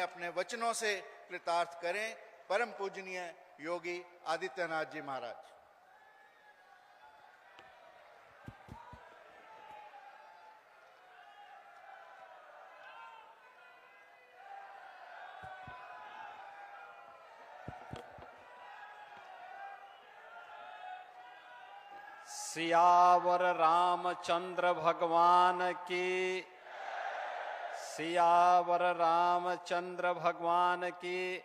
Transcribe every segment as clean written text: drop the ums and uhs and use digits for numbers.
हमें अपने वचनों से कृतार्थ करें। परम पूजनीय योगी आदित्यनाथ जी महाराज। सियावर रामचंद्र भगवान की, सियावर रामचंद्र भगवान की,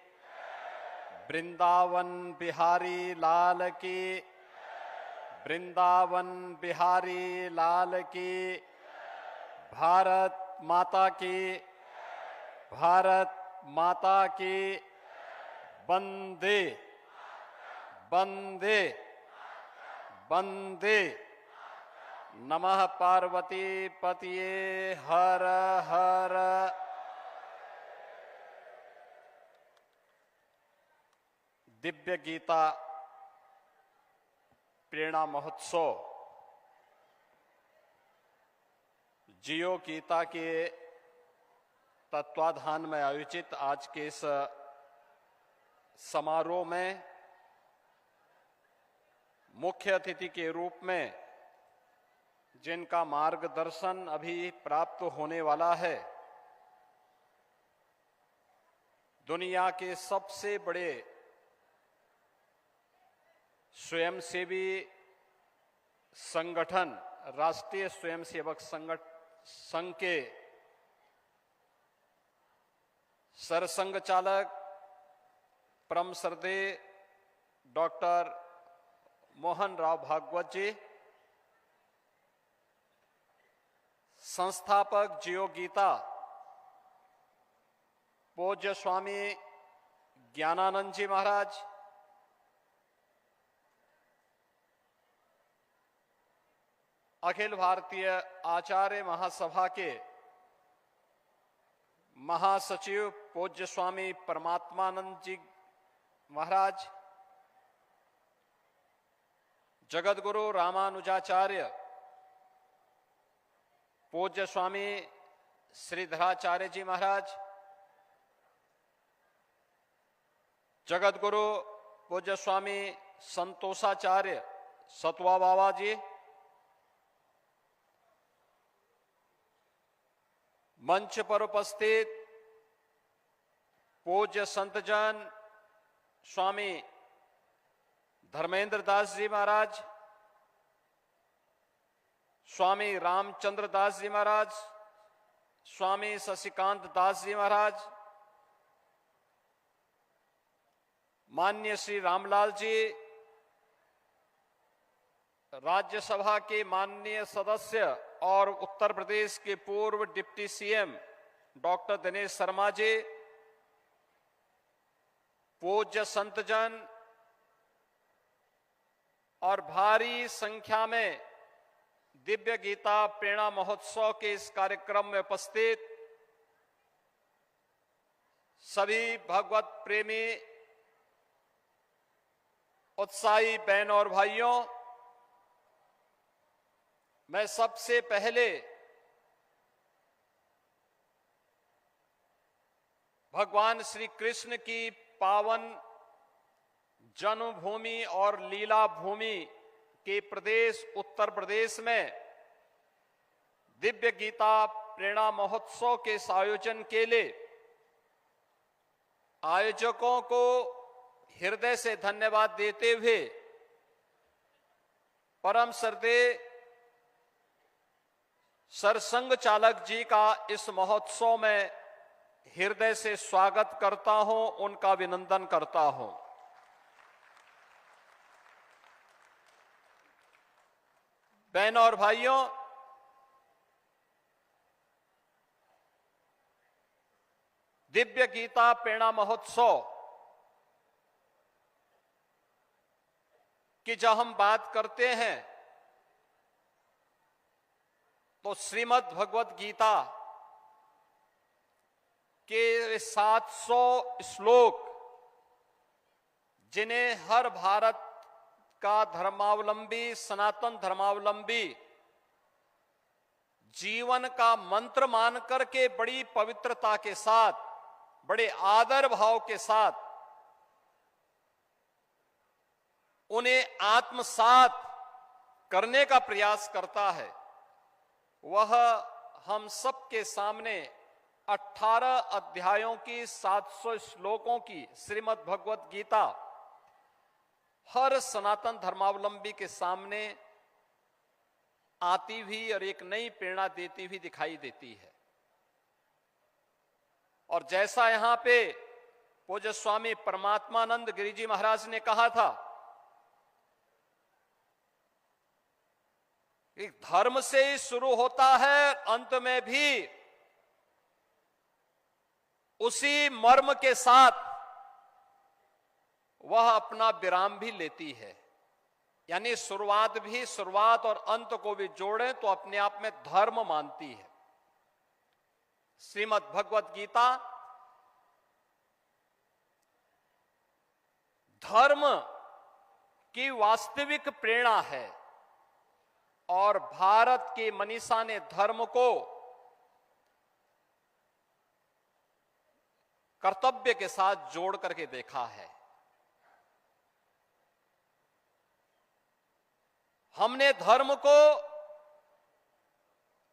वृंदावन बिहारी लाल की, वृंदावन बिहारी लाल की, भारत माता की, भारत माता की, वंदे वंदे वंदे। नमः पार्वती पतिये हर हर। दिव्य गीता प्रेरणा महोत्सव जियो गीता के तत्वाधान में आयोजित आज के इस समारोह में मुख्य अतिथि के रूप में जिनका मार्गदर्शन अभी प्राप्त होने वाला है, दुनिया के सबसे बड़े स्वयंसेवी संगठन राष्ट्रीय स्वयंसेवक संघ के सरसंघ चालक परम श्रद्धेय डॉक्टर मोहन राव भागवत जी, संस्थापक जियो गीता पूज्य स्वामी ज्ञानानंद जी महाराज, अखिल भारतीय आचार्य महासभा के महासचिव पूज्य स्वामी परमात्मानंद जी महाराज, जगतगुरु रामानुजाचार्य पूज्य स्वामी श्रीधराचार्य जी महाराज, जगतगुरु पूज्य स्वामी संतोषाचार्य सतवा बाबा जी, मंच पर उपस्थित पूज्य संतजन स्वामी धर्मेंद्र दास जी महाराज, स्वामी रामचंद्र दास जी महाराज, स्वामी शशिकांत दास जी महाराज, माननीय श्री रामलाल जी, राज्यसभा के माननीय सदस्य और उत्तर प्रदेश के पूर्व deputy CM doctor Dinesh Sharma ji, पूज्य संतजन और भारी संख्या में दिव्य गीता प्रेरणा महोत्सव के इस कार्यक्रम में उपस्थित सभी भगवत प्रेमी उत्साही बहन और भाइयों, मैं सबसे पहले भगवान श्री कृष्ण की पावन जन्मभूमि और लीला भूमि के प्रदेश उत्तर प्रदेश में दिव्य गीता प्रेरणा महोत्सव के इस आयोजन के लिए आयोजकों को हृदय से धन्यवाद देते हुए परम श्रद्धेय सरसंघ चालक जी का इस महोत्सव में हृदय से स्वागत करता हूं, उनका अभिनंदन करता हूं। बहनों और भाइयों, दिव्य गीता प्रेरणा महोत्सव की जब हम बात करते हैं तो श्रीमद् भगवत गीता के 700 श्लोक जिन्हें हर भारत का धर्मावलंबी, सनातन धर्मावलंबी जीवन का मंत्र मान करके बड़ी पवित्रता के साथ बड़े आदर भाव के साथ उन्हें आत्मसात करने का प्रयास करता है, वह हम सबके सामने 18 अध्यायों की 700 श्लोकों की श्रीमद् भगवत गीता हर सनातन धर्मावलंबी के सामने आती हुई और एक नई प्रेरणा देती हुई दिखाई देती है। और जैसा यहां पे पूज्य स्वामी परमात्मानंद गिरि जी महाराज ने कहा था कि धर्म से ही शुरू होता है, अंत में भी उसी मर्म के साथ वह अपना विराम भी लेती है। यानी शुरुआत और अंत को भी जोड़ें तो अपने आप में धर्म मानती है। श्रीमद् भगवत गीता धर्म की वास्तविक प्रेरणा है और भारत की मनीषा ने धर्म को कर्तव्य के साथ जोड़ करके देखा है। हमने धर्म को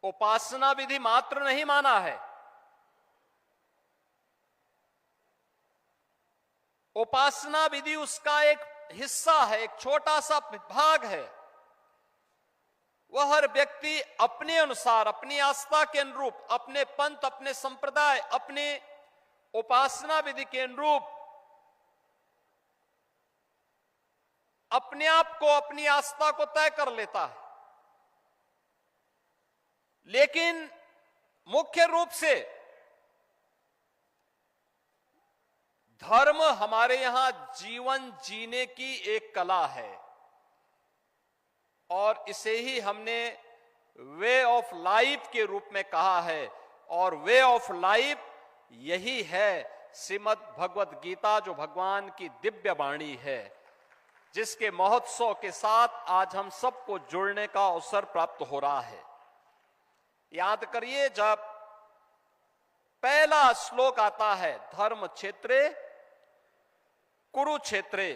उपासना विधि मात्र नहीं माना है, उपासना विधि उसका एक हिस्सा है, एक छोटा सा भाग है। वह हर व्यक्ति अपने अनुसार, अपनी आस्था के अनुरूप, अपने पंथ, अपने संप्रदाय, अपने उपासना विधि के अनुरूप अपने आप को, अपनी आस्था को तय कर लेता है। लेकिन मुख्य रूप से धर्म हमारे यहां जीवन जीने की एक कला है और इसे ही हमने वे ऑफ लाइफ के रूप में कहा है। और वे ऑफ लाइफ यही है श्रीमद् भगवत गीता, जो भगवान की दिव्य वाणी है, जिसके महोत्सव के साथ आज हम सबको जुड़ने का अवसर प्राप्त हो रहा है। याद करिए, जब पहला श्लोक आता है, धर्म क्षेत्रे कुरुक्षेत्रे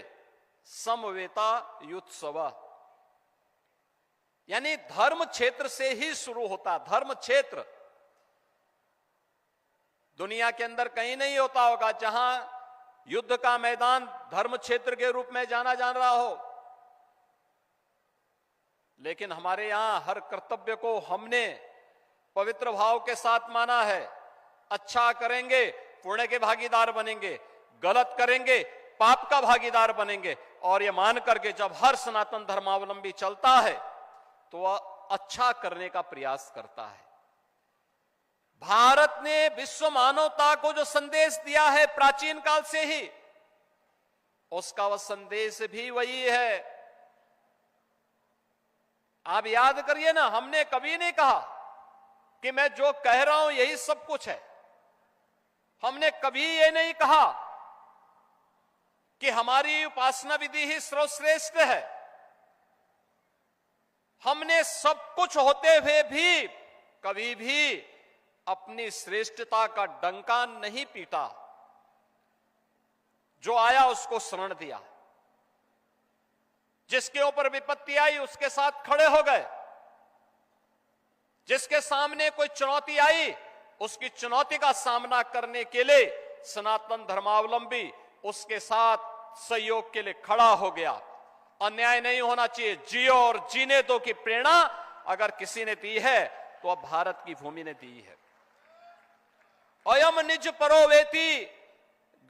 समवेता युत्सव, यानी धर्म क्षेत्र से ही शुरू होता। धर्म क्षेत्र दुनिया के अंदर कहीं नहीं होता होगा जहां युद्ध का मैदान धर्म क्षेत्र के रूप में जाना जा रहा हो, लेकिन हमारे यहां हर कर्तव्य को हमने पवित्र भाव के साथ माना है। अच्छा करेंगे पुण्य के भागीदार बनेंगे, गलत करेंगे पाप का भागीदार बनेंगे। और यह मान करके जब हर सनातन धर्मावलंबी चलता है तो वह अच्छा करने का प्रयास करता है। भारत ने विश्व मानवता को जो संदेश दिया है प्राचीन काल से ही, उसका वह संदेश भी वही है। आप याद करिए ना, हमने कभी नहीं कहा कि मैं जो कह रहा हूं यही सब कुछ है। हमने कभी ये नहीं कहा कि हमारी उपासना विधि ही सर्वश्रेष्ठ है। हमने सब कुछ होते हुए भी कभी भी अपनी श्रेष्ठता का डंका नहीं पीटा। जो आया उसको शरण दिया, जिसके ऊपर विपत्ति आई उसके साथ खड़े हो गए, जिसके सामने कोई चुनौती आई उसकी चुनौती का सामना करने के लिए सनातन धर्मावलंबी उसके साथ सहयोग के लिए खड़ा हो गया। अन्याय नहीं होना चाहिए, जियो और जीने दो की प्रेरणा अगर किसी ने दी है तो अब भारत की भूमि ने दी है। अयम निज परोवेति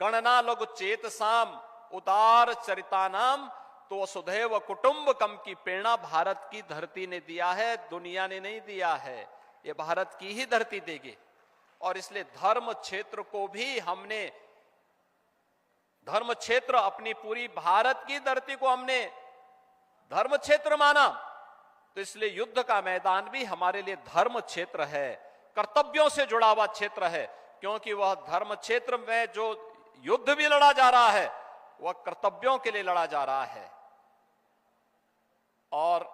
गणना लघु चेत साम उदार चरितानाम, तो वसुधैव कुटुंबकम की प्रेरणा भारत की धरती ने दिया है, दुनिया ने नहीं दिया है। ये भारत की ही धरती देगी। और इसलिए धर्म क्षेत्र को भी हमने, धर्म क्षेत्र अपनी पूरी भारत की धरती को हमने धर्म क्षेत्र माना, तो इसलिए युद्ध का मैदान भी हमारे लिए धर्म क्षेत्र है, कर्तव्यों से जुड़ा हुआ क्षेत्र है। क्योंकि वह धर्म क्षेत्र में जो युद्ध भी लड़ा जा रहा है वह कर्तव्यों के लिए लड़ा जा रहा है। और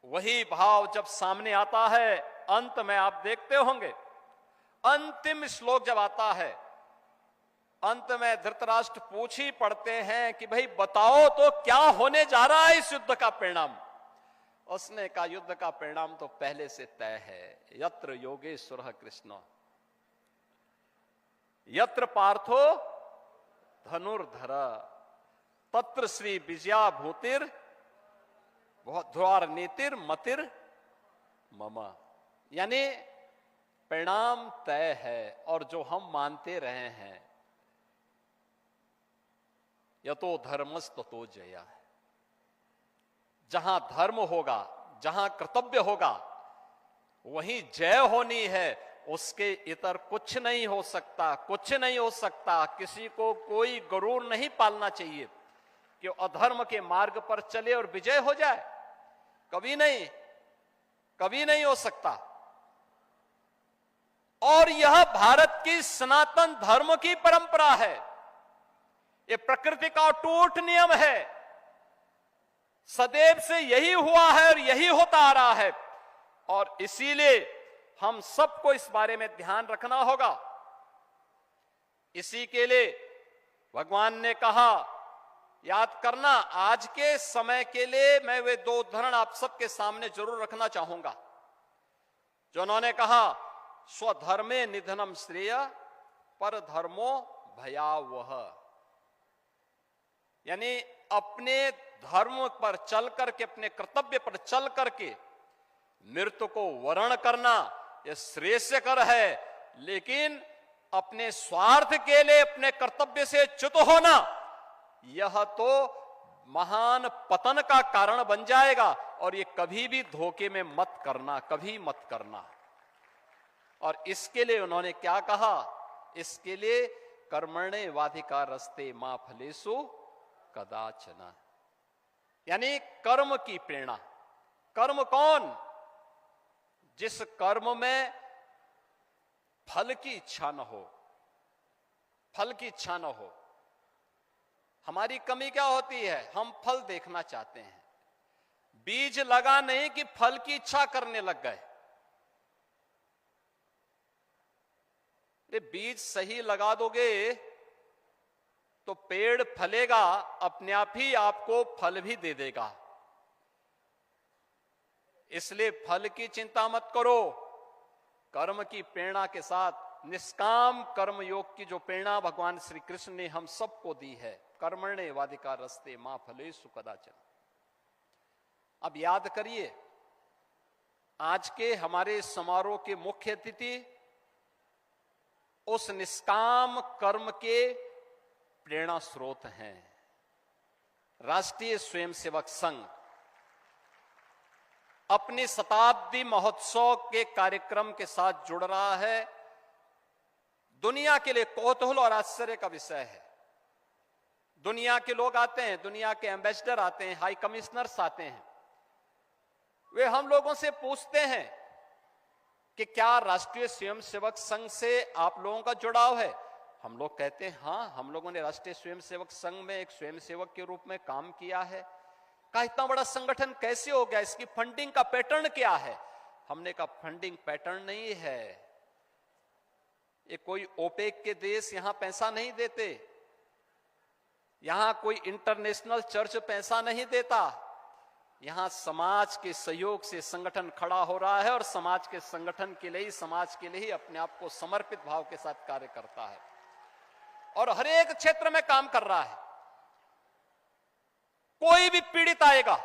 वही भाव जब सामने आता है, अंत में आप देखते होंगे अंतिम श्लोक जब आता है अंत में धृतराष्ट्र पूछ ही पड़ते हैं कि भाई बताओ तो क्या होने जा रहा है इस युद्ध का परिणाम। उसने कहा युद्ध का परिणाम तो पहले से तय है। यत्र योगेश्वर कृष्ण यत्र पार्थो धनुर्धर तत्र श्री विजया भूतिर ध्वार नीतिर मतिर मम। यानी परिणाम तय है और जो हम मानते रहे हैं यतो धर्मस् ततो जया। जहां धर्म होगा, जहां कर्तव्य होगा, वहीं जय होनी है। उसके इतर कुछ नहीं हो सकता, कुछ नहीं हो सकता। किसी को कोई गरूर नहीं पालना चाहिए कि अधर्म के मार्ग पर चले और विजय हो जाए। कभी नहीं, कभी नहीं हो सकता। और यह भारत की सनातन धर्म की परंपरा है। यह प्रकृति का अटूट नियम है। सदैव से यही हुआ है और यही होता आ रहा है। और इसीलिए हम सबको इस बारे में ध्यान रखना होगा। इसी के लिए भगवान ने कहा, याद करना, आज के समय के लिए मैं वे दो उदाहरण आप सबके सामने जरूर रखना चाहूंगा जो उन्होंने कहा, स्वधर्मे निधनम श्रेय पर धर्मो भयावह। यानी अपने धर्म पर चल करके, अपने कर्तव्य पर चल करके मृत्यु को वर्ण करना यह श्रेयस्कर है। लेकिन अपने स्वार्थ के लिए अपने कर्तव्य से च्युत होना यह तो महान पतन का कारण बन जाएगा। और ये कभी भी धोखे में मत करना, कभी मत करना। और इसके लिए उन्होंने क्या कहा, इसके लिए कर्मणे वाधिकारस्ते मा फलेषु कदाचन। यानी कर्म की प्रेरणा। कर्म कौन? जिस कर्म में फल की इच्छा न हो, फल की इच्छा न हो। हमारी कमी क्या होती है, हम फल देखना चाहते हैं। बीज लगा नहीं कि फल की इच्छा करने लग गए। बीज सही लगा दोगे तो पेड़ फलेगा, अपने आप ही आपको फल भी दे देगा। इसलिए फल की चिंता मत करो। कर्म की प्रेरणा के साथ निष्काम कर्म योग की जो प्रेरणा भगवान श्री कृष्ण ने हम सबको दी है, कर्मणे वाधिकारस्ते मा फलेषु कदाचन। अब याद करिए, आज के हमारे समारोह के मुख्य अतिथि उस निष्काम कर्म के प्रेरणा स्रोत हैं। राष्ट्रीय स्वयंसेवक संघ अपनी शताब्दी महोत्सव के कार्यक्रम के साथ जुड़ रहा है। दुनिया के लिए कौतूहल और आश्चर्य का विषय है। दुनिया के लोग आते हैं, दुनिया के एम्बेसडर आते हैं, हाई कमिश्नर्स आते हैं। वे हम लोगों से पूछते हैं कि क्या राष्ट्रीय स्वयंसेवक संघ से आप लोगों का जुड़ाव है। हम लोग कहते हैं हाँ, हम लोगों ने राष्ट्रीय स्वयंसेवक संघ में एक स्वयंसेवक के रूप में काम किया है। का इतना बड़ा संगठन कैसे हो गया, इसकी फंडिंग का पैटर्न क्या है। हमने कहा फंडिंग पैटर्न नहीं है, ये कोई ओपेक के देश यहां पैसा नहीं देते, यहां कोई इंटरनेशनल चर्च पैसा नहीं देता। यहां समाज के सहयोग से संगठन खड़ा हो रहा है और समाज के संगठन के लिए ही, समाज के लिए ही अपने आप को समर्पित भाव के साथ कार्य करता है और हर एक क्षेत्र में काम कर रहा है। कोई भी पीड़ित आएगा,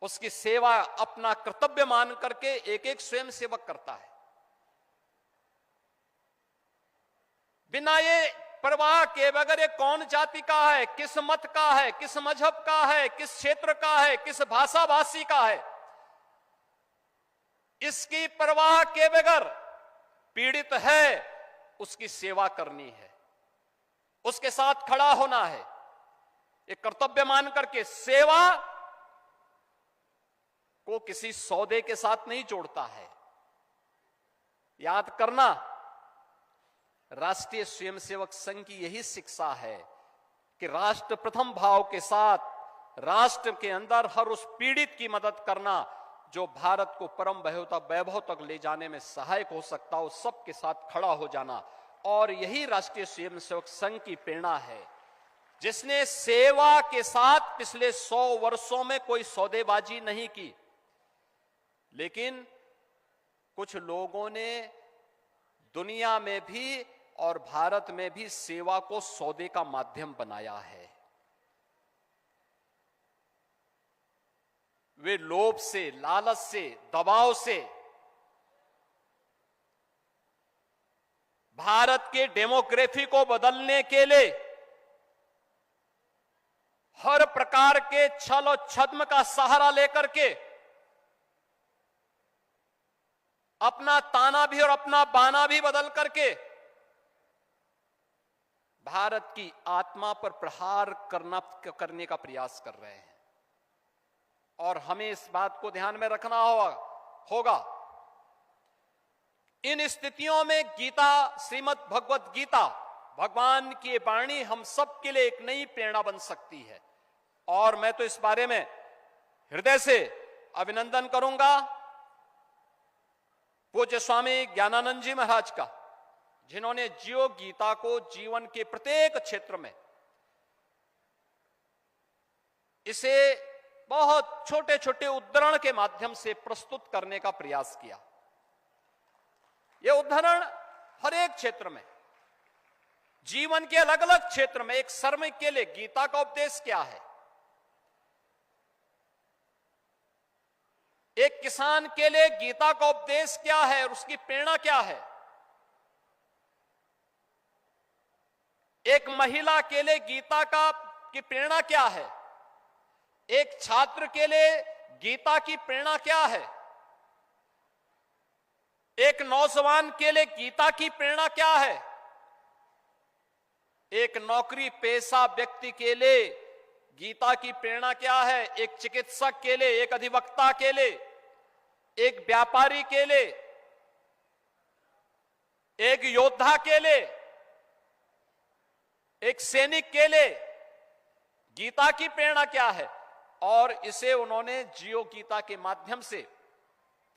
उसकी सेवा अपना कर्तव्य मान करके एक एक स्वयं सेवक करता है, बिना ये परवाह के बगैर ये कौन जाति का है, किस मत का है, किस मजहब का है, किस क्षेत्र का है, किस भाषा भाषी का है, इसकी परवाह के बगैर पीड़ित है उसकी सेवा करनी है, उसके साथ खड़ा होना है। एक कर्तव्य मान करके सेवा को किसी सौदे के साथ नहीं जोड़ता है। याद करना, राष्ट्रीय स्वयंसेवक संघ की यही शिक्षा है कि राष्ट्र प्रथम भाव के साथ राष्ट्र के अंदर हर उस पीड़ित की मदद करना जो भारत को परम वैभव तक ले जाने में सहायक हो सकता हो, सबके साथ खड़ा हो जाना। और यही राष्ट्रीय स्वयंसेवक संघ की प्रेरणा है, जिसने सेवा के साथ पिछले 100 वर्षों में कोई सौदेबाजी नहीं की, लेकिन कुछ लोगों ने दुनिया में भी और भारत में भी सेवा को सौदे का माध्यम बनाया है। वे लोभ से, लालच से, दबाव से भारत के डेमोग्राफी को बदलने के लिए हर प्रकार के छल और छद्म का सहारा लेकर के अपना ताना भी और अपना बाना भी बदल करके भारत की आत्मा पर प्रहार करने का प्रयास कर रहे हैं। और हमें इस बात को ध्यान में रखना होगा। इन स्थितियों में गीता, श्रीमद् भगवत गीता, भगवान की वाणी हम सब के लिए एक नई प्रेरणा बन सकती है। और मैं तो इस बारे में हृदय से अभिनंदन करूंगा पूज्य स्वामी ज्ञानानंद जी महाराज का, जिन्होंने जियो गीता को जीवन के प्रत्येक क्षेत्र में इसे बहुत छोटे छोटे उद्धरण के माध्यम से प्रस्तुत करने का प्रयास किया। यह उद्धरण हर एक क्षेत्र में, जीवन के अलग अलग क्षेत्र में, एक श्रमिक के लिए गीता का उपदेश क्या है, एक किसान के लिए गीता का उपदेश क्या है और उसकी प्रेरणा क्या है, एक महिला के लिए गीता की प्रेरणा क्या है, एक छात्र के लिए गीता की प्रेरणा क्या है, एक नौजवान के लिए गीता की प्रेरणा क्या है, एक नौकरी पेशा व्यक्ति के लिए गीता की प्रेरणा क्या है, एक चिकित्सक के लिए, एक अधिवक्ता के लिए, एक व्यापारी के लिए, एक योद्धा के लिए, एक सैनिक के लिए गीता की प्रेरणा क्या है। और इसे उन्होंने जियो गीता के माध्यम से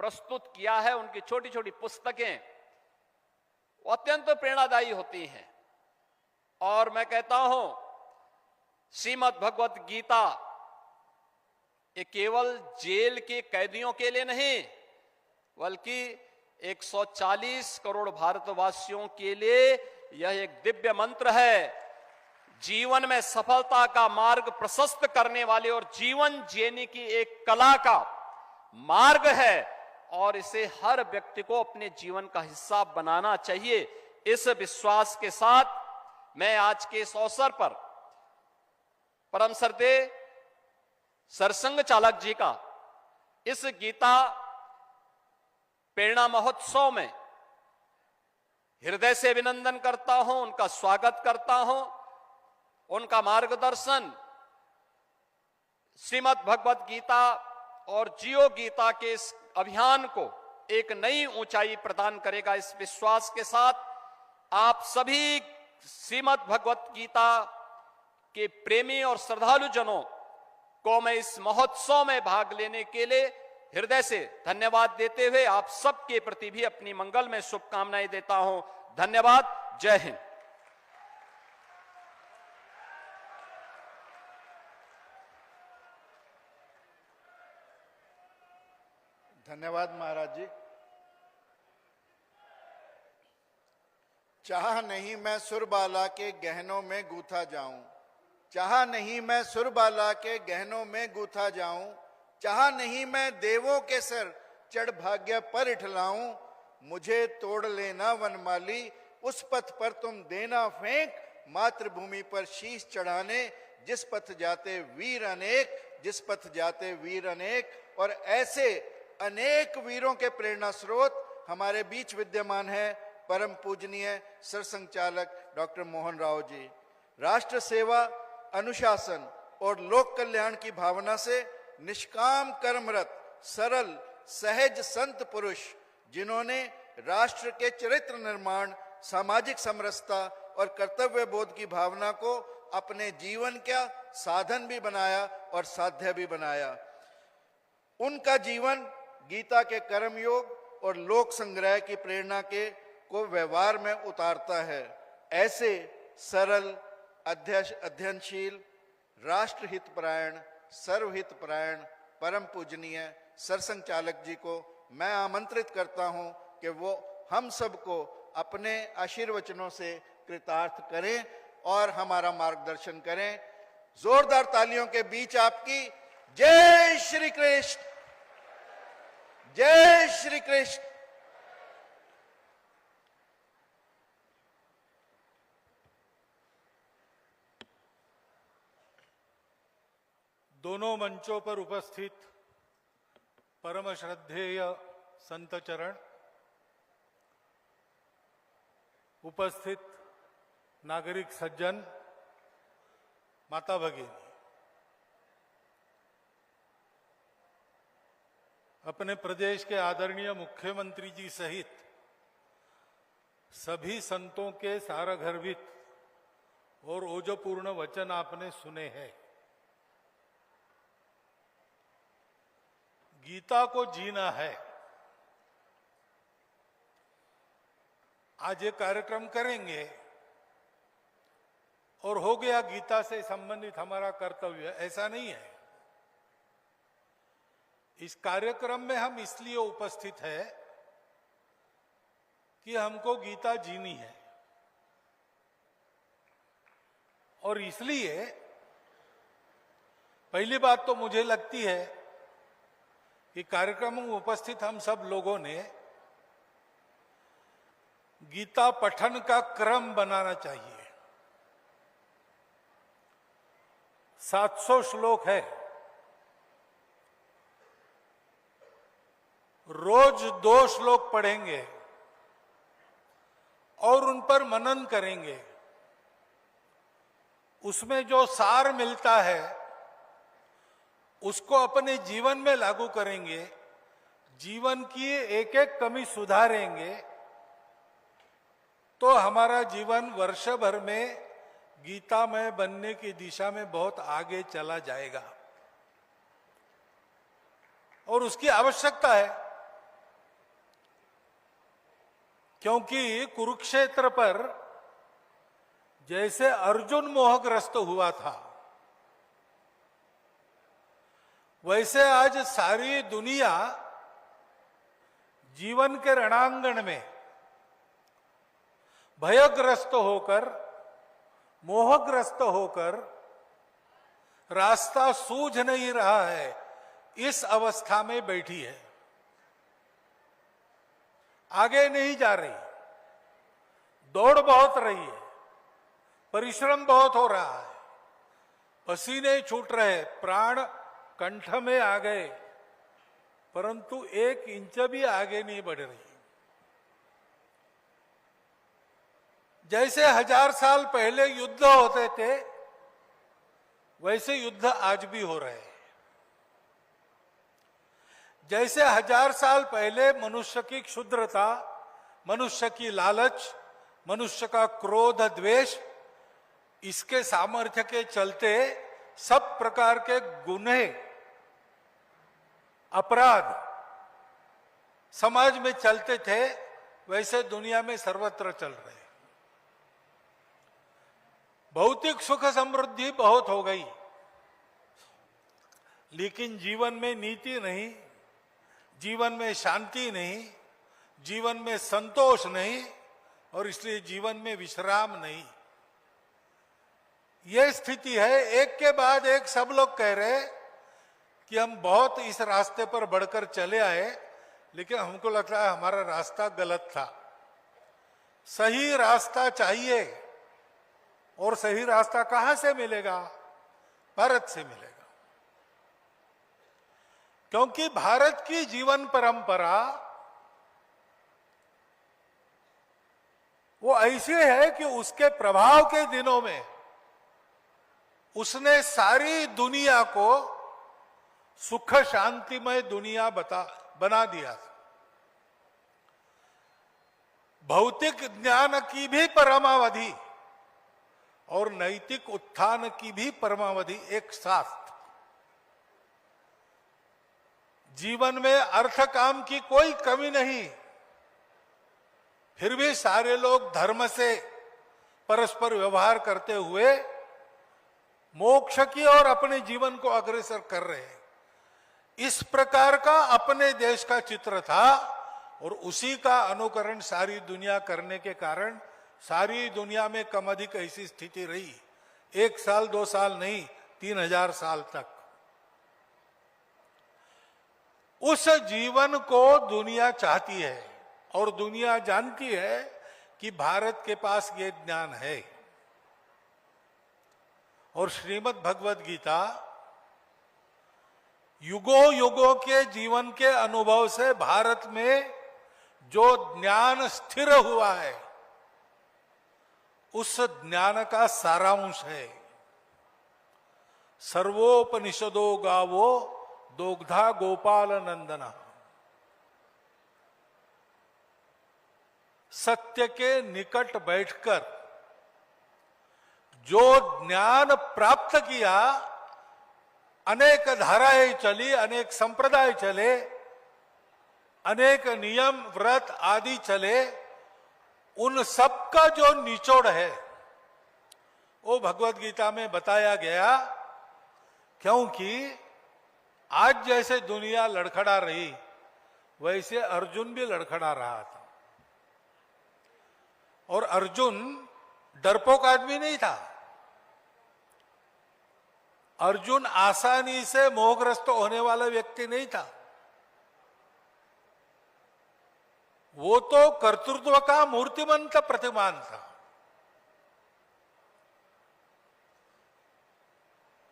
प्रस्तुत किया है। उनकी छोटी छोटी पुस्तकें अत्यंत प्रेरणादायी होती हैं। और मैं कहता हूं, श्रीमद् भगवत गीता ये केवल जेल के कैदियों के लिए नहीं, बल्कि 140 करोड़ भारतवासियों के लिए यह एक दिव्य मंत्र है, जीवन में सफलता का मार्ग प्रशस्त करने वाले और जीवन जीने की एक कला का मार्ग है। और इसे हर व्यक्ति को अपने जीवन का हिस्सा बनाना चाहिए। इस विश्वास के साथ मैं आज के इस अवसर पर परम श्रद्धेय सरसंघ चालक जी का इस गीता प्रेरणा महोत्सव में हृदय से अभिनंदन करता हूं, उनका स्वागत करता हूं। उनका मार्गदर्शन श्रीमद् भगवत गीता और जियो गीता के इस अभियान को एक नई ऊंचाई प्रदान करेगा। इस विश्वास के साथ आप सभी श्रीमद् भगवत गीता के प्रेमी और श्रद्धालु जनों को मैं इस महोत्सव में भाग लेने के लिए हृदय से धन्यवाद देते हुए आप सबके प्रति भी अपनी मंगल में शुभकामनाएं देता हूं। धन्यवाद। जय हिंद। धन्यवाद महाराज जी। चाह नहीं मैं सुरबाला के गहनों में गूथा जाऊं, चाह नहीं मैं सुरबाला के गहनों में गूथा जाऊं, चाह नहीं मैं देवों के सर चढ़ भाग्य पर इठलाऊं, मुझे तोड़ लेना वनमाली उस पथ पर तुम देना फेंक, मातृभूमि पर शीश चढ़ाने जिस पथ जाते वीर अनेक, जिस पथ जाते वीर अनेक। और ऐसे अनेक वीरों के प्रेरणा स्रोत हमारे बीच विद्यमान है परम पूजनीय सरसंघ चालक डॉक्टर मोहन राव जी। राष्ट्र सेवा, अनुशासन और लोक कल्याण की भावना से निष्काम कर्मरत सरल सहज संत पुरुष, जिन्होंने राष्ट्र के चरित्र निर्माण, सामाजिक समरसता और कर्तव्य बोध की भावना को अपने जीवन का साधन भी बनाया और साध्य भी बनाया। उनका जीवन गीता के कर्मयोग और लोक संग्रह की प्रेरणा के को व्यवहार में उतारता है। ऐसे सरल, अध्ययनशील, राष्ट्रहितपरायण, सर्वहितपरायण, परम पूजनीय सरसंघचालक जी को मैं आमंत्रित करता हूं कि वो हम सबको अपने आशीर्वचनों से कृतार्थ करें और हमारा मार्गदर्शन करें। जोरदार तालियों के बीच आपकी जय श्री कृष्ण, जय श्री कृष्ण। दोनों मंचों पर उपस्थित परम श्रद्धेय संत चरण, उपस्थित नागरिक सज्जन, माता भगिनी, अपने प्रदेश के आदरणीय मुख्यमंत्री जी सहित सभी संतों के सारगर्भित और ओजपूर्ण वचन आपने सुने हैं। गीता को जीना है। आज ये कार्यक्रम करेंगे और हो गया गीता से संबंधित हमारा कर्तव्य, ऐसा नहीं है। इस कार्यक्रम में हम इसलिए उपस्थित है कि हमको गीता जीनी है, और इसलिए पहली बात तो मुझे लगती है कि कार्यक्रम में उपस्थित हम सब लोगों ने गीता पठन का क्रम बनाना चाहिए। 700 श्लोक है, रोज 2 श्लोक पढ़ेंगे और उन पर मनन करेंगे। उसमें जो सार मिलता है उसको अपने जीवन में लागू करेंगे, जीवन की एक एक कमी सुधारेंगे, तो हमारा जीवन वर्ष भर में गीतामय बनने की दिशा में बहुत आगे चला जाएगा। और उसकी आवश्यकता है, क्योंकि कुरुक्षेत्र पर जैसे अर्जुन मोहग्रस्त हुआ था, वैसे आज सारी दुनिया जीवन के रणांगण में भयग्रस्त होकर, मोहग्रस्त होकर रास्ता सूझ नहीं रहा है, इस अवस्था में बैठी है, आगे नहीं जा रही, दौड़ बहुत रही है, परिश्रम बहुत हो रहा है, पसीने छूट रहे, प्राण कंठ में आ गए, परंतु 1 इंच भी आगे नहीं बढ़ रही। जैसे 1000 साल पहले युद्ध होते थे, वैसे युद्ध आज भी हो रहे हैं। जैसे 1000 साल पहले मनुष्य की क्षुद्रता, मनुष्य की लालच, मनुष्य का क्रोध, द्वेष, इसके सामर्थ्य के चलते सब प्रकार के गुनाह, अपराध समाज में चलते थे, वैसे दुनिया में सर्वत्र चल रहे हैं। भौतिक सुख समृद्धि बहुत हो गई, लेकिन जीवन में नीति नहीं, जीवन में शांति नहीं, जीवन में संतोष नहीं, और इसलिए जीवन में विश्राम नहीं। यह स्थिति है। एक के बाद एक सब लोग कह रहे कि हम बहुत इस रास्ते पर बढ़कर चले आए, लेकिन हमको लगता है हमारा रास्ता गलत था। सही रास्ता चाहिए, और सही रास्ता कहां से मिलेगा? भारत से मिलेगा। क्योंकि भारत की जीवन परंपरा वो ऐसी है कि उसके प्रभाव के दिनों में उसने सारी दुनिया को सुख शांतिमय दुनिया बना दिया था। भौतिक ज्ञान की भी परमावधि और नैतिक उत्थान की भी परमावधि एक साथ। जीवन में अर्थ काम की कोई कमी नहीं, फिर भी सारे लोग धर्म से परस्पर व्यवहार करते हुए मोक्ष की ओर अपने जीवन को अग्रसर कर रहे हैं। इस प्रकार का अपने देश का चित्र था और उसी का अनुकरण सारी दुनिया करने के कारण सारी दुनिया में कम अधिक ऐसी स्थिति रही, 1 साल 2 साल नहीं, 3000 साल तक। उस जीवन को दुनिया चाहती है और दुनिया जानती है कि भारत के पास ये ज्ञान है। और श्रीमद् भगवद गीता युगों युगों के जीवन के अनुभव से भारत में जो ज्ञान स्थिर हुआ है उस ज्ञान का सारांश है। सर्वोपनिषदो गावो दोग्धा गोपाल नंदना। सत्य के निकट बैठकर जो ज्ञान प्राप्त किया, अनेक धाराएं चली, अनेक संप्रदाय चले, अनेक नियम व्रत आदि चले, उन सब का जो निचोड़ है वो भगवद गीता में बताया गया। क्योंकि आज जैसे दुनिया लड़खड़ा रही वैसे अर्जुन भी लड़खड़ा रहा था। और अर्जुन डरपोक आदमी नहीं था। अर्जुन आसानी से मोहग्रस्त होने वाला व्यक्ति नहीं था। वो तो कर्तृत्व का मूर्तिमंत प्रतिमान था।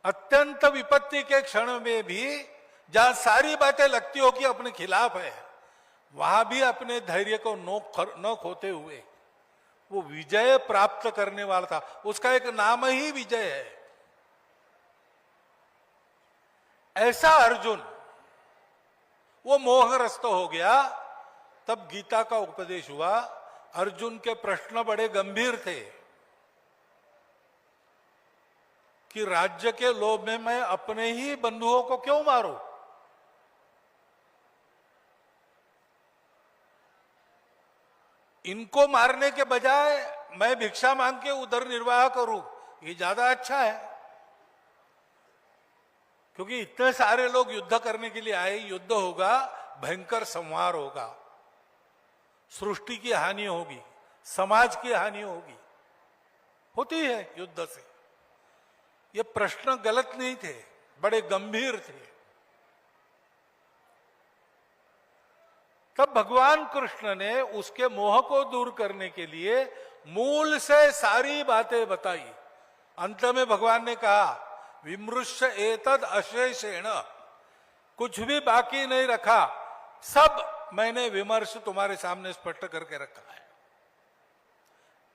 अत्यंत विपत्ति के क्षण में भी जहां सारी बातें लगती हो कि अपने खिलाफ है, वहां भी अपने धैर्य को न खोते हुए वो विजय प्राप्त करने वाला था। उसका एक नाम ही विजय है। ऐसा अर्जुन वो मोहग्रस्त हो गया। तब गीता का उपदेश हुआ। अर्जुन के प्रश्न बड़े गंभीर थे कि राज्य के लोभ में मैं अपने ही बंधुओं को क्यों मारूं? इनको मारने के बजाय मैं भिक्षा मांग के उधर निर्वाह करूं, ये ज्यादा अच्छा है। क्योंकि इतने सारे लोग युद्ध करने के लिए आए, युद्ध होगा, भयंकर संहार होगा, सृष्टि की हानि होगी, समाज की हानि होगी, होती है युद्ध से। ये प्रश्न गलत नहीं थे, बड़े गंभीर थे। तब भगवान कृष्ण ने उसके मोह को दूर करने के लिए मूल से सारी बातें बताई। अंत में भगवान ने कहा, विमृश्य एतद अशेषेण, कुछ भी बाकी नहीं रखा, सब मैंने विमर्श तुम्हारे सामने स्पष्ट करके रखा है।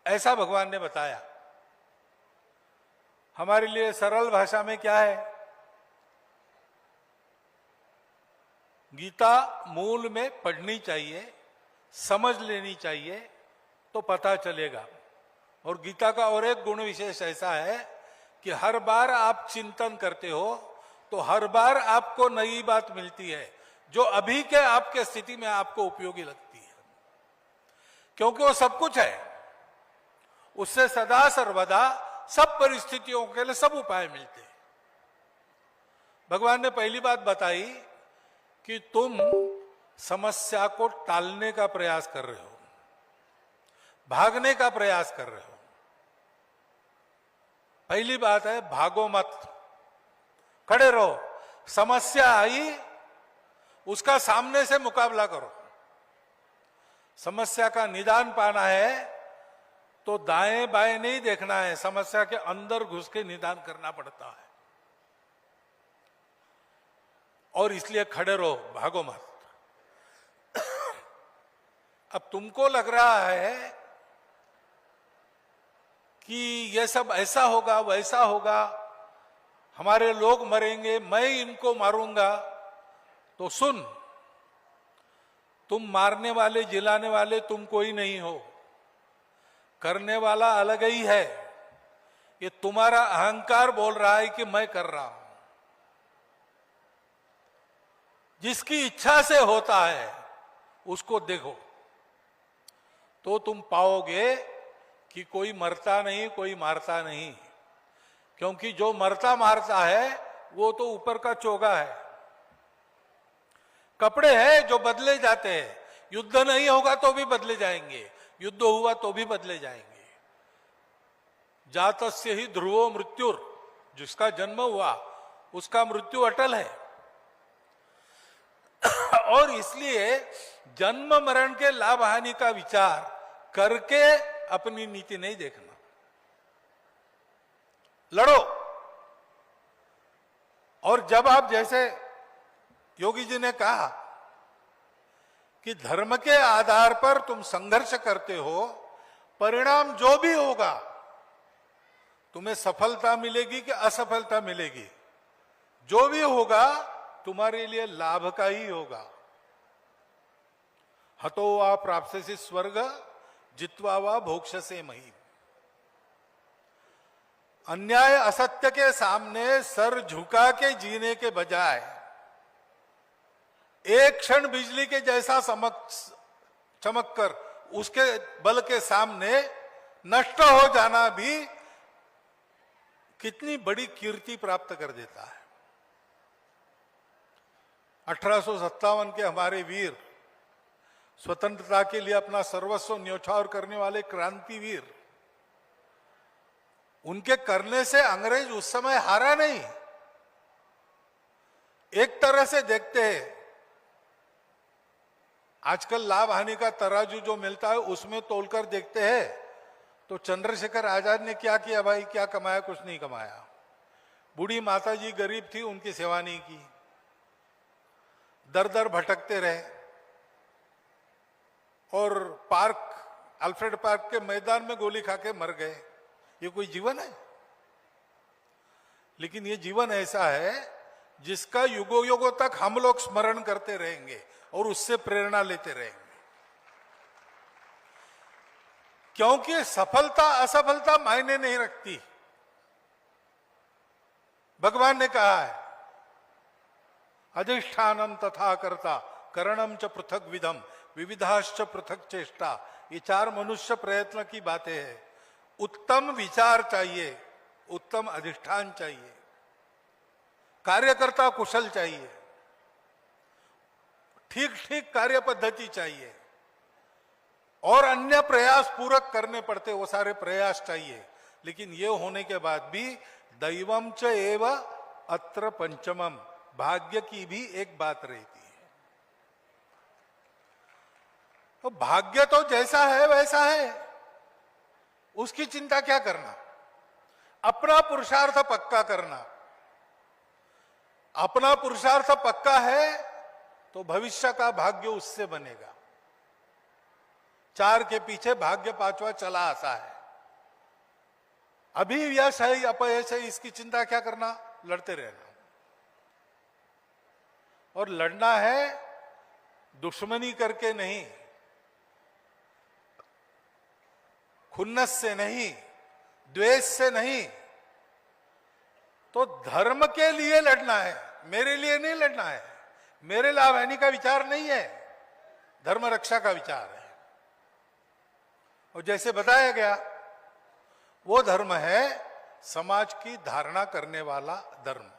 ऐसा भगवान ने बताया। हमारे लिए सरल भाषा में क्या है? गीता मूल में पढ़नी चाहिए, समझ लेनी चाहिए, तो पता चलेगा। और गीता का और एक गुण विशेष ऐसा है कि हर बार आप चिंतन करते हो तो हर बार आपको नई बात मिलती है जो अभी के आपके स्थिति में आपको उपयोगी लगती है। क्योंकि वो सब कुछ है, उससे सदा सर्वदा सब परिस्थितियों के लिए सब उपाय मिलते हैं। भगवान ने पहली बात बताई कि तुम समस्या को टालने का प्रयास कर रहे हो, भागने का प्रयास कर रहे हो। पहली बात है, भागो मत, खड़े रहो। समस्या आई, उसका सामने से मुकाबला करो। समस्या का निदान पाना है तो दाएं बाएं नहीं देखना है, समस्या के अंदर घुस के निदान करना पड़ता है। और इसलिए खड़े रहो, भागो मत। अब तुमको लग रहा है कि यह सब ऐसा होगा वैसा होगा, हमारे लोग मरेंगे, मैं इनको मारूंगा, तो सुन, तुम मारने वाले जिलाने वाले तुम कोई नहीं हो, करने वाला अलग ही है। ये तुम्हारा अहंकार बोल रहा है कि मैं कर रहा हूं। जिसकी इच्छा से होता है उसको देखो, तो तुम पाओगे कि कोई मरता नहीं, कोई मारता नहीं। क्योंकि जो मरता मारता है वो तो ऊपर का चोगा है, कपड़े हैं जो बदले जाते हैं। युद्ध नहीं होगा तो भी बदले जाएंगे, युद्ध हुआ तो भी बदले जाएंगे। जातस्य ही ध्रुवो मृत्युर, जिसका जन्म हुआ उसका मृत्यु अटल है। और इसलिए जन्म मरण के लाभ हानि का विचार करके अपनी नीति नहीं देखना। लड़ो। और जब आप, जैसे योगी जी ने कहा कि धर्म के आधार पर तुम संघर्ष करते हो, परिणाम जो भी होगा, तुम्हें सफलता मिलेगी कि असफलता मिलेगी, जो भी होगा तुम्हारे लिए लाभ का ही होगा। हतो वा प्राप्स्यसि स्वर्ग जित्वा वा भोक्ष्यसे महीम। अन्याय असत्य के सामने सर झुका के जीने के बजाय एक क्षण बिजली के जैसा चमक कर उसके बल के सामने नष्ट हो जाना भी कितनी बड़ी कीर्ति प्राप्त कर देता है। 1857 के हमारे वीर, स्वतंत्रता के लिए अपना सर्वस्व न्यौछावर करने वाले क्रांतिवीर, उनके करने से अंग्रेज उस समय हारा नहीं। एक तरह से देखते हैं, आजकल लाभ हानि का तराजू जो मिलता है उसमें तोलकर देखते हैं, तो चंद्रशेखर आजाद ने क्या किया भाई? क्या कमाया? कुछ नहीं कमाया। बूढ़ी माता जी गरीब थी, उनकी सेवा नहीं की, दर दर भटकते रहे और अल्फ्रेड पार्क के मैदान में गोली खा के मर गए। ये कोई जीवन है? लेकिन ये जीवन ऐसा है जिसका युगों युगों तक हम लोग स्मरण करते रहेंगे और उससे प्रेरणा लेते रहेंगे। क्योंकि सफलता असफलता मायने नहीं रखती। भगवान ने कहा है, अधिष्ठानम तथा कर्ता करणम च पृथक विधम विविधाश्च पृथक चेष्टा। ये चार मनुष्य प्रयत्न की बातें हैं। उत्तम विचार चाहिए, उत्तम अधिष्ठान चाहिए, कार्यकर्ता कुशल चाहिए, ठीक ठीक कार्य पद्धति चाहिए और अन्य प्रयास पूरक करने पड़ते, वो सारे प्रयास चाहिए। लेकिन ये होने के बाद भी दैवम च एव अत्र पंचमम, भाग्य की भी एक बात रहती है। तो भाग्य तो जैसा है वैसा है, उसकी चिंता क्या करना? अपना पुरुषार्थ पक्का करना। अपना पुरुषार्थ पक्का है तो भविष्य का भाग्य उससे बनेगा। चार के पीछे भाग्य पांचवा चला आता है। अभी यश है अपयश है, इसकी चिंता क्या करना? लड़ते रहना। और लड़ना है दुश्मनी करके नहीं, खुन्नस से नहीं, द्वेष से नहीं, तो धर्म के लिए लड़ना है, मेरे लिए नहीं लड़ना है। मेरे लाभ हानि का विचार नहीं है, धर्म रक्षा का विचार है। और जैसे बताया गया, वो धर्म है समाज की धारणा करने वाला धर्म,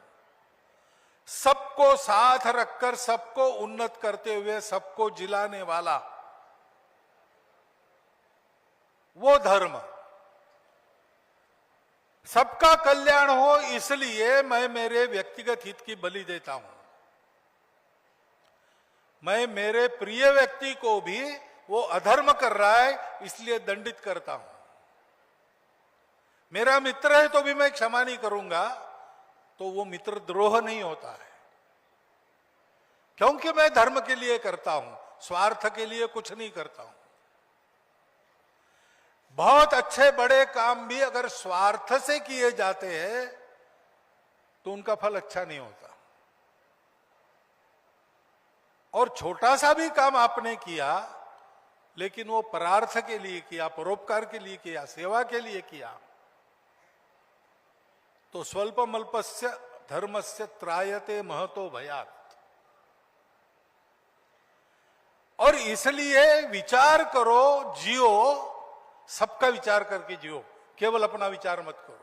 सबको साथ रखकर सबको उन्नत करते हुए सबको जिलाने वाला वो धर्म। सबका कल्याण हो इसलिए मैं मेरे व्यक्तिगत हित की बलि देता हूं। मैं मेरे प्रिय व्यक्ति को भी वो अधर्म कर रहा है इसलिए दंडित करता हूं। मेरा मित्र है तो भी मैं क्षमा नहीं करूंगा, तो वो मित्र द्रोह नहीं होता है, क्योंकि मैं धर्म के लिए करता हूं, स्वार्थ के लिए कुछ नहीं करता हूं। बहुत अच्छे बड़े काम भी अगर स्वार्थ से किए जाते हैं तो उनका फल अच्छा नहीं होता। और छोटा सा भी काम आपने किया लेकिन वो परार्थ के लिए किया, परोपकार के लिए किया, सेवा के लिए किया, तो स्वल्पमल्पस्य धर्मस्य त्रायते महतो भयात्। और इसलिए विचार करो, जियो, सबका विचार करके जियो, केवल अपना विचार मत करो।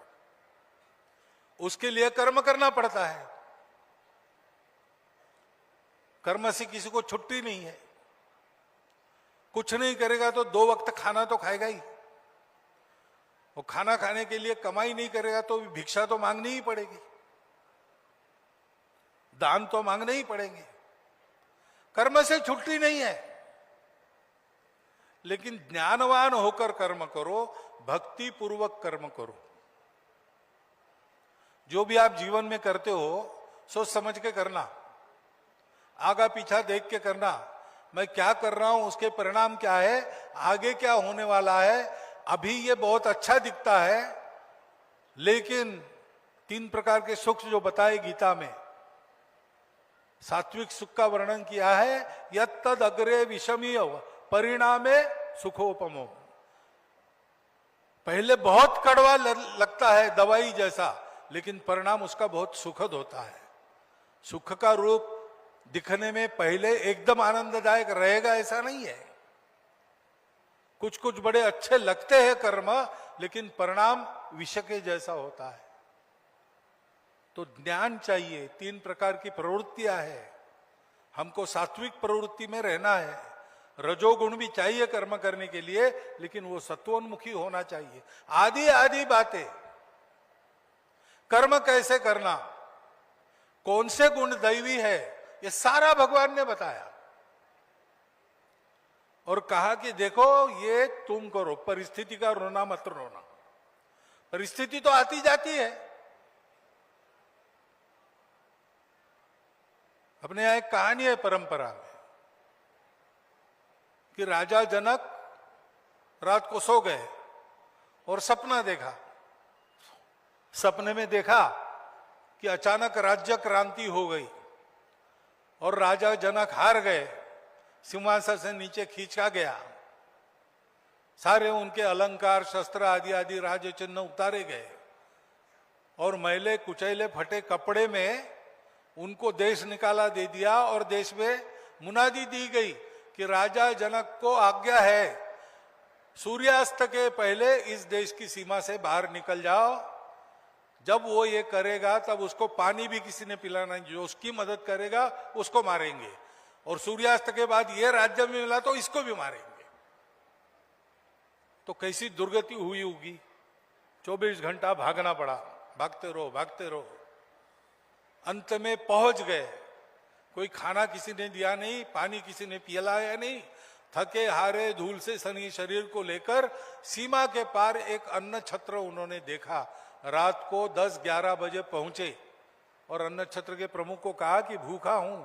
उसके लिए कर्म करना पड़ता है। कर्म से किसी को छुट्टी नहीं है। कुछ नहीं करेगा तो 2 वक्त खाना तो खाएगा ही। वो खाना खाने के लिए कमाई नहीं करेगा तो भिक्षा तो मांगनी ही पड़ेगी, दान तो मांगने ही पड़ेंगे। कर्म से छुट्टी नहीं है। लेकिन ज्ञानवान होकर कर्म करो, भक्ति पूर्वक कर्म करो। जो भी आप जीवन में करते हो सोच समझ के करना, आगा पीछा देख के करना। मैं क्या कर रहा हूं, उसके परिणाम क्या है, आगे क्या होने वाला है। अभी ये बहुत अच्छा दिखता है, लेकिन 3 प्रकार के सुख जो बताए गीता में, सात्विक सुख का वर्णन किया है, यत्तद अग्रे विषमीय परिणामे सुखोपमो। पहले बहुत कड़वा लगता है, दवाई जैसा, लेकिन परिणाम उसका बहुत सुखद होता है। सुख का रूप दिखने में पहले एकदम आनंददायक रहेगा ऐसा नहीं है। कुछ कुछ बड़े अच्छे लगते हैं कर्म, लेकिन परिणाम विष के जैसा होता है। तो ज्ञान चाहिए। 3 प्रकार की प्रवृत्तियां हैं। हमको सात्विक प्रवृत्ति में रहना है। रजोगुण भी चाहिए कर्म करने के लिए, लेकिन वो सत्वोन्मुखी होना चाहिए। आदि आदि बातें, कर्म कैसे करना, कौन से गुण दैवी है, ये सारा भगवान ने बताया और कहा कि देखो ये तुम करो, परिस्थिति का रोना मत रोना। परिस्थिति तो आती जाती है। अपने यहां एक कहानी है परंपरा में कि राजा जनक रात को सो गए और सपना देखा। सपने में देखा कि अचानक राज्य क्रांति हो गई और राजा जनक हार गए, सिंहासन से नीचे खींचा गया, सारे उनके अलंकार, शस्त्र आदि आदि राज चिन्ह उतारे गए और मैले कुचैले फटे कपड़े में उनको देश निकाला दे दिया और देश में मुनादी दी गई कि राजा जनक को आज्ञा है सूर्यास्त के पहले इस देश की सीमा से बाहर निकल जाओ। जब वो ये करेगा तब उसको पानी भी किसी ने पिलाना नहीं, जो उसकी मदद करेगा उसको मारेंगे, और सूर्यास्त के बाद ये राज्य में मिला तो इसको भी मारेंगे। तो कैसी दुर्गति हुई होगी। 24 घंटा भागना पड़ा, भागते रहो भागते रहो। अंत में पहुंच गए। कोई खाना किसी ने दिया नहीं, पानी किसी ने पिलाया नहीं। थके हारे धूल से सनी शरीर को लेकर सीमा के पार एक अन्न छत्र उन्होंने देखा। रात को 10-11 बजे पहुंचे और अन्न छत्र के प्रमुख को कहा कि भूखा हूं,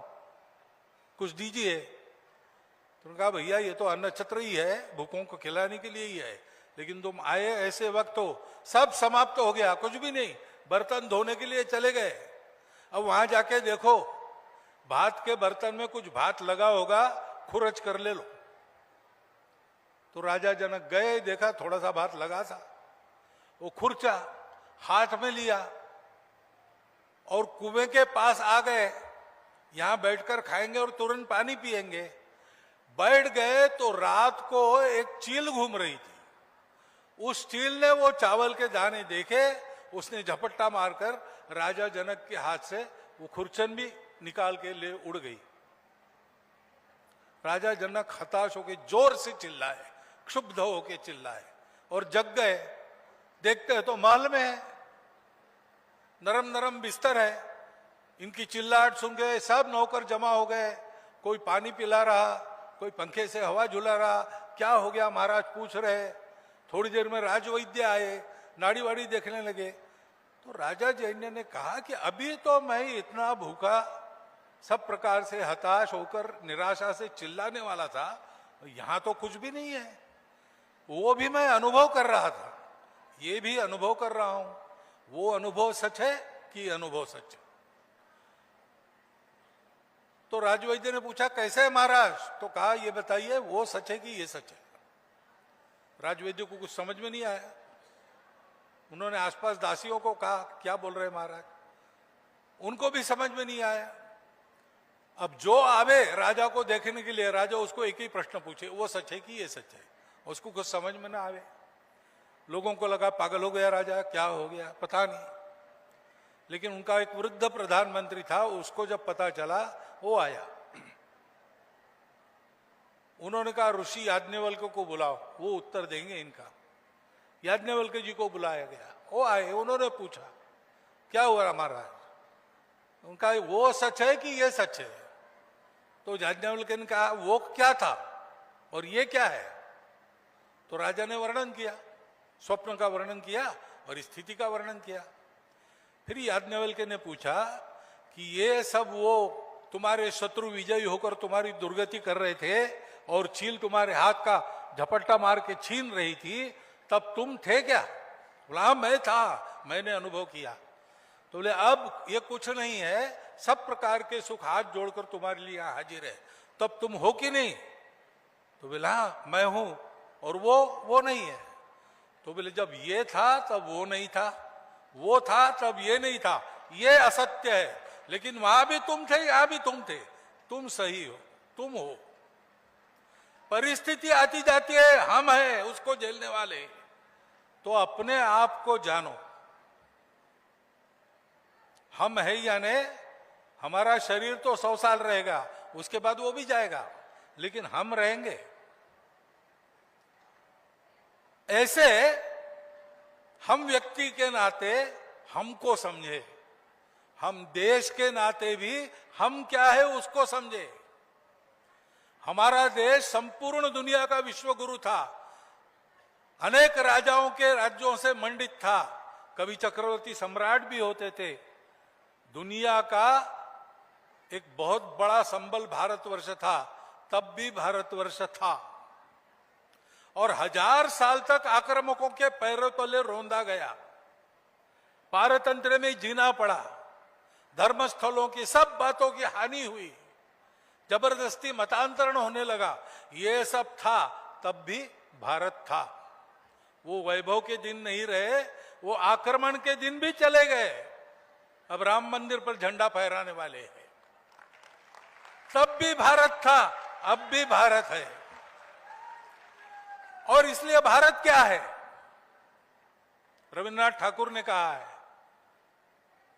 कुछ दीजिए। तो उन्होंने कहा भैया ये तो अन्न छत्र ही है, भूखों को खिलाने के लिए ही है, लेकिन तुम आए ऐसे वक्त हो सब समाप्त हो गया, कुछ भी नहीं। बर्तन धोने के लिए चले गए। अब वहां जाके देखो भात के बर्तन में कुछ भात लगा होगा, खुरच कर ले लो। तो राजा जनक गए, देखा थोड़ा सा भात लगा था, वो खुरचा हाथ में लिया और कुएं के पास आ गए। यहां बैठकर खाएंगे और तुरंत पानी पिएंगे। बैठ गए तो रात को एक चील घूम रही थी। उस चील ने वो चावल के दाने देखे, उसने झपट्टा मारकर राजा जनक के हाथ से वो खुरचन भी निकाल के ले उड़ गई। राजा जनक हताश होकर जोर से चिल्लाए, क्षुब्ध होकर चिल्लाए और जग गए। देखते हैं तो महल में है, नरम नरम बिस्तर है। इनकी चिल्लाहट सुन के सब नौकर जमा हो गए। कोई पानी पिला रहा, कोई पंखे से हवा झुला रहा। क्या हो गया महाराज पूछ रहे। थोड़ी देर में राजवैद्य आए, नाड़ी वाड़ी देखने लगे। तो राजा जैन्य ने कहा कि अभी तो मैं इतना भूखा, सब प्रकार से हताश होकर निराशा से चिल्लाने वाला था, यहां तो कुछ भी नहीं है। वो भी मैं अनुभव कर रहा था, ये भी अनुभव कर रहा हूं। वो अनुभव सच है कि अनुभव सच है? तो राजवैद्य ने पूछा कैसे है महाराज? तो कहा ये बताइए वो सच है कि ये सच है? राजवैद्य को कुछ समझ में नहीं आया। उन्होंने आसपास दासियों को कहा क्या बोल रहे महाराज? उनको भी समझ में नहीं आया। अब जो आवे राजा को देखने के लिए, राजा उसको एक ही प्रश्न पूछे, वो सच है कि ये सच है। उसको कुछ समझ में ना आवे, लोगों को लगा पागल हो गया राजा, क्या हो गया पता नहीं। लेकिन उनका एक वृद्ध प्रधानमंत्री था, उसको जब पता चला वो आया। उन्होंने कहा ऋषि याज्ञवल्क्य को बुलाओ, वो उत्तर देंगे इनका। याज्ञवल्क्य जी को बुलाया गया, वो आए, उन्होंने पूछा क्या हुआ महाराज। उनका वो सच है कि ये सच है। तो याज्ञवल्क्य ने कहा वो क्या था और ये क्या है। तो राजा ने वर्णन किया, स्वप्न का वर्णन किया और स्थिति का वर्णन किया। फिर याज्ञवल्क्य ने पूछा कि ये सब वो तुम्हारे शत्रु विजयी होकर तुम्हारी दुर्गति कर रहे थे और चील तुम्हारे हाथ का झपट्टा मार के छीन रही थी, तब तुम थे क्या। बोला मैं था, मैंने अनुभव किया। तो बोले अब ये कुछ नहीं है, सब प्रकार के सुख हाथ जोड़कर तुम्हारे लिए हाजिर है, तब तुम हो कि नहीं। तो बोला हाँ मैं हूं, और वो नहीं है। तो बोले जब ये था तब वो नहीं था, वो था तब ये नहीं था, ये असत्य है। लेकिन वहां भी तुम थे, यहां भी तुम थे, तुम सही हो, तुम हो। परिस्थिति आती जाती है, हम हैं उसको झेलने वाले। तो अपने आप को जानो, हम है यानी हमारा शरीर तो 100 साल रहेगा, उसके बाद वो भी जाएगा, लेकिन हम रहेंगे। ऐसे हम व्यक्ति के नाते हमको समझे, हम देश के नाते भी हम क्या है उसको समझे। हमारा देश संपूर्ण दुनिया का विश्व गुरु था, अनेक राजाओं के राज्यों से मंडित था, कभी चक्रवर्ती सम्राट भी होते थे। दुनिया का एक बहुत बड़ा संबल भारतवर्ष था, तब भी भारतवर्ष था। और 1000 साल तक आक्रामकों के पैरों तले रौंदा गया, पारतंत्र में जीना पड़ा, धर्मस्थलों की सब बातों की हानि हुई, जबरदस्ती मतांतरण होने लगा। ये सब था, तब भी भारत था। वो वैभव के दिन नहीं रहे, वो आक्रमण के दिन भी चले गए। अब राम मंदिर पर झंडा फहराने वाले हैं। तब भी भारत था, अब भी भारत है। और इसलिए भारत क्या है, रविन्द्रनाथ ठाकुर ने कहा है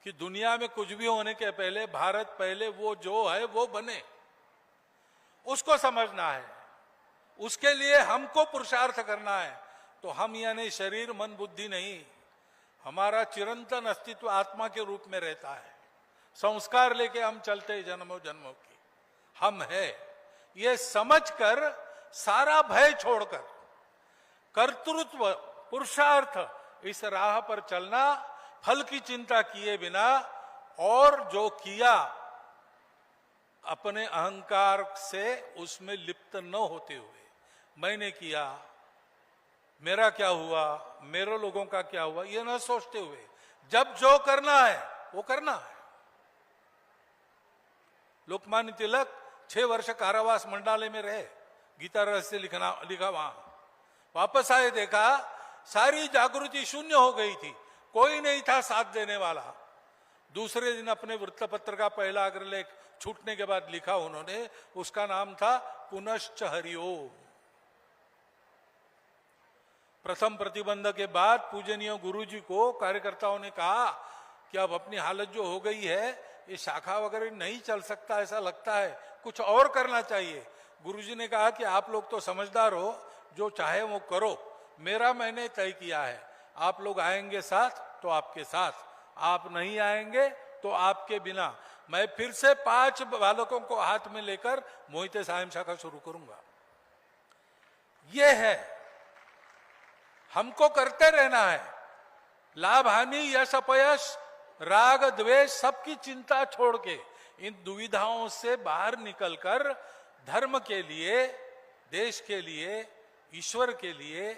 कि दुनिया में कुछ भी होने के पहले भारत पहले वो जो है वो बने, उसको समझना है। उसके लिए हमको पुरुषार्थ करना है। तो हम यानी शरीर मन बुद्धि नहीं, हमारा चिरंतन अस्तित्व आत्मा के रूप में रहता है। संस्कार लेके हम चलते जन्मों जन्मों की, हम है ये समझकर सारा भय छोड़कर कर्तृत्व पुरुषार्थ इस राह पर चलना, फल की चिंता किए बिना, और जो किया अपने अहंकार से उसमें लिप्त न होते हुए, मैंने किया, मेरा क्या हुआ, मेरे लोगों का क्या हुआ, ये न सोचते हुए जब जो करना है वो करना है। लोकमान्य तिलक 6 वर्ष कारावास मंडालय में रहे, गीता रहस्य लिखा वहां। वापस आए, देखा सारी जागृति शून्य हो गई थी, कोई नहीं था साथ देने वाला। दूसरे दिन अपने वृत्तपत्र का पहला अग्रलेख छूटने के बाद लिखा उन्होंने, उसका नाम था पुनश्च हरिओम। प्रथम प्रतिबंध के बाद पूजनीय गुरुजी को कार्यकर्ताओं ने कहा कि अब अपनी हालत जो हो गई है, ये शाखा वगैरह नहीं चल सकता, ऐसा लगता है कुछ और करना चाहिए। गुरुजी ने कहा कि आप लोग तो समझदार हो, जो चाहे वो करो, मेरा मैंने तय किया है। आप लोग आएंगे साथ तो आपके साथ, आप नहीं आएंगे तो आपके बिना। मैं फिर से 5 बालकों को हाथ में लेकर मोहिते सायं शाखा शुरू करूंगा। ये है, हमको करते रहना है। लाभ हानि यश अपयश राग द्वेष सबकी चिंता छोड़ के, इन दुविधाओं से बाहर निकलकर धर्म के लिए, देश के लिए, ईश्वर के लिए,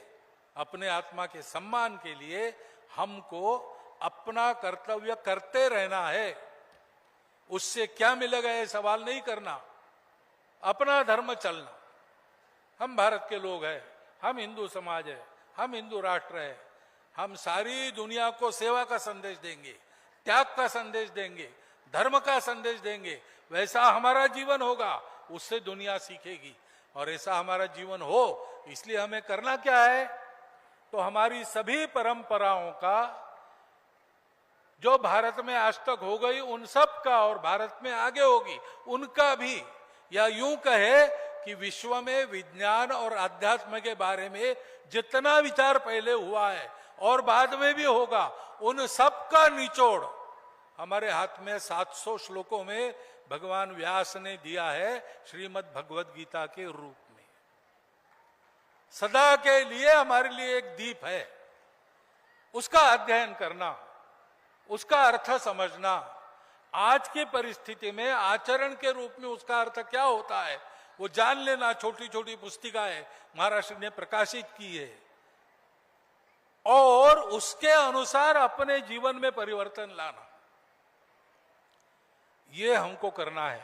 अपने आत्मा के सम्मान के लिए हमको अपना कर्तव्य करते रहना है। उससे क्या मिलेगा ये सवाल नहीं करना, अपना धर्म चलना। हम भारत के लोग हैं, हम हिंदू समाज है, हम हिंदू राष्ट्र है, हम सारी दुनिया को सेवा का संदेश देंगे, त्याग का संदेश देंगे, धर्म का संदेश देंगे, वैसा हमारा जीवन होगा, उससे दुनिया सीखेगी। और ऐसा हमारा जीवन हो, इसलिए हमें करना क्या है? तो हमारी सभी परंपराओं का जो भारत में आज तक हो गई उन सब का, और भारत में आगे होगी उनका भी, या यूं कहे कि विश्व में विज्ञान और अध्यात्म के बारे में जितना विचार पहले हुआ है और बाद में भी होगा, उन सब का निचोड़ हमारे हाथ में 700 श्लोकों में भगवान व्यास ने दिया है श्रीमद् भगवद गीता के रूप में। सदा के लिए हमारे लिए एक दीप है, उसका अध्ययन करना, उसका अर्थ समझना, आज की परिस्थिति में आचरण के रूप में उसका अर्थ क्या होता है वो जान लेना। छोटी छोटी पुस्तिकाएं महाराष्ट्र ने प्रकाशित की है और उसके अनुसार अपने जीवन में परिवर्तन लाना, ये हमको करना है।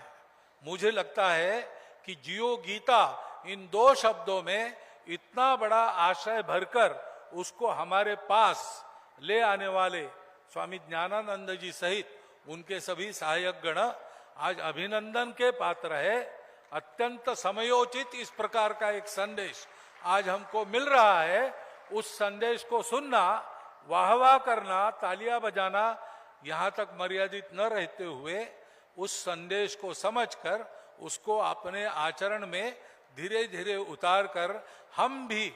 मुझे लगता है कि जियो गीता इन 2 शब्दों में इतना बड़ा आशय भरकर उसको हमारे पास ले आने वाले स्वामी ज्ञानानंद जी सहित उनके सभी सहायक गण आज अभिनंदन के पात्र है। अत्यंत समयोचित इस प्रकार का एक संदेश आज हमको मिल रहा है। उस संदेश को सुनना, वाहवाह करना, तालियां बजाना यहां तक मर्यादित न रहते हुए उस संदेश को समझकर उसको अपने आचरण में धीरे धीरे उतार कर हम भी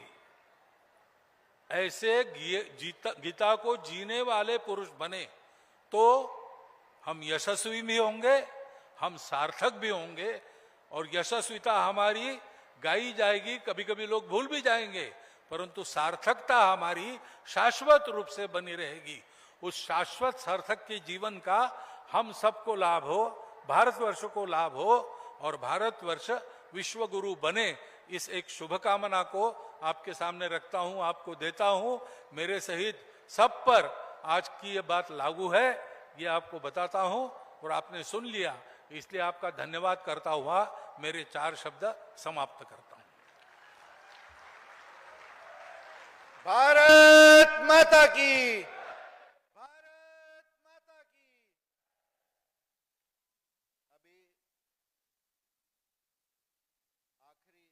ऐसे गीता को जीने वाले पुरुष बने तो हम यशस्वी भी होंगे, हम सार्थक भी होंगे। और यशस्विता हमारी गाई जाएगी, कभी कभी लोग भूल भी जाएंगे, परंतु सार्थकता हमारी शाश्वत रूप से बनी रहेगी। उस शाश्वत सार्थक के जीवन का हम सबको लाभ हो, भारतवर्ष को लाभ हो और भारतवर्ष विश्व गुरु बने, इस एक शुभकामना को आपके सामने रखता हूं, आपको देता हूं। मेरे सहित सब पर आज की ये बात लागू है, ये आपको बताता हूं और आपने सुन लिया, इसलिए आपका धन्यवाद करता हुआ मेरे 4 शब्द समाप्त करता हूं। भारत माता की, भारत माता की। अभी आखिरी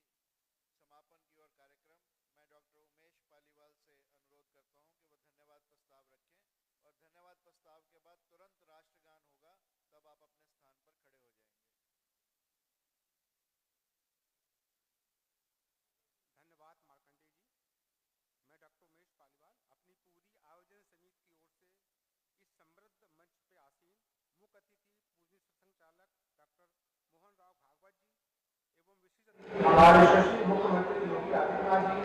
समापन की ओर कार्यक्रम, मैं डॉक्टर उमेश पालीवाल से अनुरोध करता हूं कि वो धन्यवाद प्रस्ताव रखें और धन्यवाद प्रस्ताव के बाद तुरंत राष्ट्रगान होगा, तब आप अपने स्थान पर खड़े हो जाएंगे। धन्यवाद मार्कंडेय जी। मैं डॉक्टर उमेश पालीवाल अपनी पूरी आयोजन समिति की ओर से इस समृद्ध मंच पे आसीन मुख्य अतिथि पूजनीय संचालक डॉक्टर मोहन राव भागवत जी एवं विशिष्ट हमारे मुख्यमंत्री योगी आदित्यनाथ जी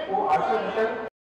को आशीर्वाद